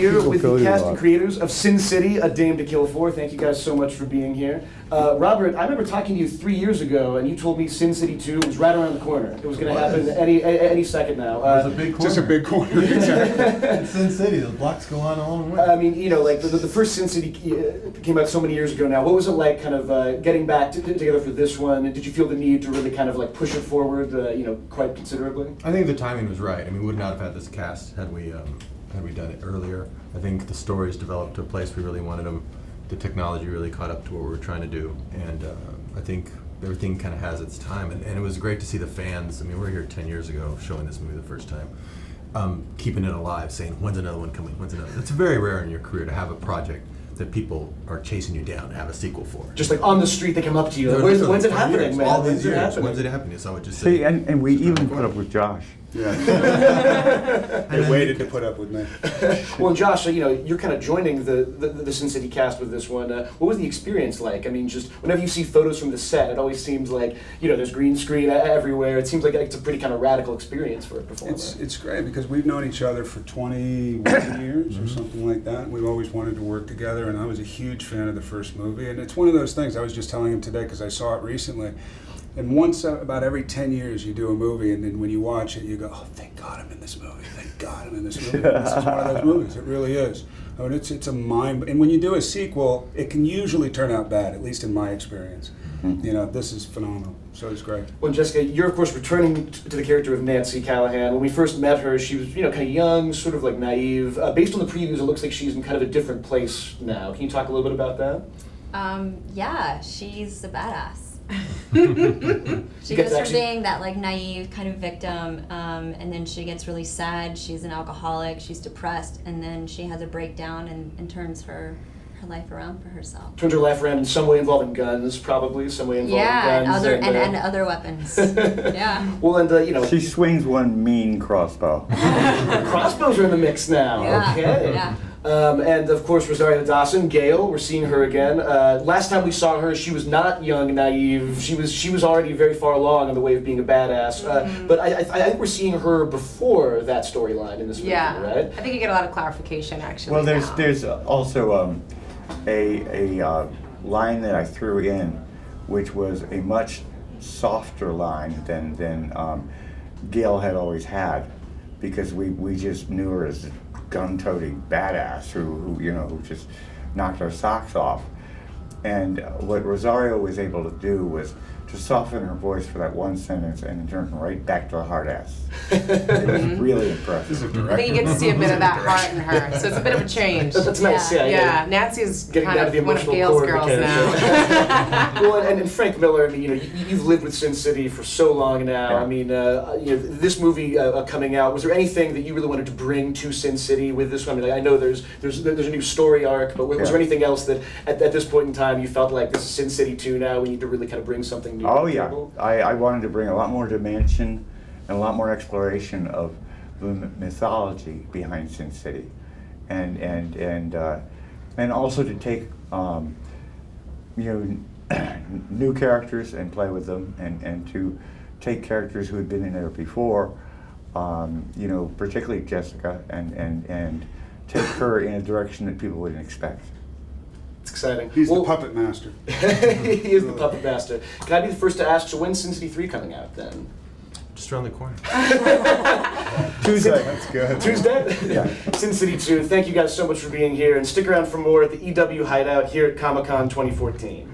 here with the cast and creators of Sin City, A Dame to Kill For. Thank you guys so much for being here. Robert, I remember talking to you 3 years ago, and you told me Sin City 2 was right around the corner. It was going to happen any second now. It's a big corner. Just a big corner. Exactly. In Sin City, the blocks go on all the way. I mean, you know, like the first Sin City came out so many years ago now. What was it like kind of getting back together for this one? Did you feel the need to really kind of like push it forward, you know, quite considerably? I think the timing was right. I mean, we would not have had this cast had we done it earlier. I think the stories developed to a place we really wanted them. The technology really caught up to what we were trying to do, and I think everything kind of has its time. And it was great to see the fans. I mean, we were here 10 years ago showing this movie the first time, keeping it alive, saying, "When's another one coming? When's another?" It's very rare in your career to have a project that people are chasing you down to have a sequel for. Just like on the street, they come up to you. Like, when's it happening, man? All these years. When's it happening? So I would just say. See, and we even put up with Josh. Yeah. They waited to put up with me. Well, and Josh, you know, you're kind of joining the Sin City cast with this one. What was the experience like? I mean, just whenever you see photos from the set, it always seems like, you know, there's green screen everywhere. It seems like it's a pretty kind of radical experience for a performer. It's great because we've known each other for 21 years or something like that. We've always wanted to work together, and I was a huge fan of the first movie. And it's one of those things, I was just telling him today because I saw it recently. And once about every 10 years you do a movie, and then when you watch it, you go, "Oh, thank God I'm in this movie. Thank God I'm in this movie." This is one of those movies. It really is. I mean, it's a mind. And when you do a sequel, it can usually turn out bad, at least in my experience. You know, this is phenomenal. So it's great. Well, Jessica, you're of course returning to the character of Nancy Callahan. When we first met her, she was, you know, kind of young, sort of like naive. Based on the previews, it looks like she's in kind of a different place now. Can you talk a little bit about that? Yeah, she's a badass. She goes from being that like naive kind of victim, and then she gets really sad. She's an alcoholic, she's depressed, and then she has a breakdown and turns her life around for herself. Turns her life around in some way involving guns, probably, some way involving guns. And other weapons. Yeah. Well, and you know, she swings one mean crossbow. Crossbows are in the mix now. Yeah. Okay. Yeah. And of course, Rosario Dawson, Gail. We're seeing her again. Last time we saw her, she was not young and naive. She was already very far along on the way of being a badass. But I think we're seeing her before that storyline in this movie, right? I think you get a lot of clarification actually. Well, there's also a line that I threw in, which was a much softer line than Gail had always had, because we just knew her as gun-toting badass who just knocked our socks off. And what Rosario was able to do was to soften her voice for that one sentence and turn right back to a hard ass. It was really impressive. I think you get to see a bit of that heart in her, so it's a bit of a change. That's nice, yeah. Yeah, Nancy is getting kind down of to the one of emotional Gail's core girls of the now. Well, and Frank Miller, I mean, you know, you've lived with Sin City for so long now. Yeah. I mean, you know, this movie coming out, was there anything that you really wanted to bring to Sin City with this one? I mean, I know there's a new story arc, but was there anything else that at this point in time you felt like this is Sin City 2 now, we need to really kind of bring something new to the table? I wanted to bring a lot more dimension and a lot more exploration of the mythology behind Sin City, and also to take new characters and play with them, and to take characters who had been in there before, particularly Jessica, and take her in a direction that people wouldn't expect. It's exciting. He's the puppet master. He is the puppet master. Can I be the first to ask, so when's Sin City 3 coming out then? Just around the corner. Tuesday. That's good. Tuesday? Yeah. Sin City 2. Thank you guys so much for being here, and stick around for more at the EW Hideout here at Comic-Con 2014.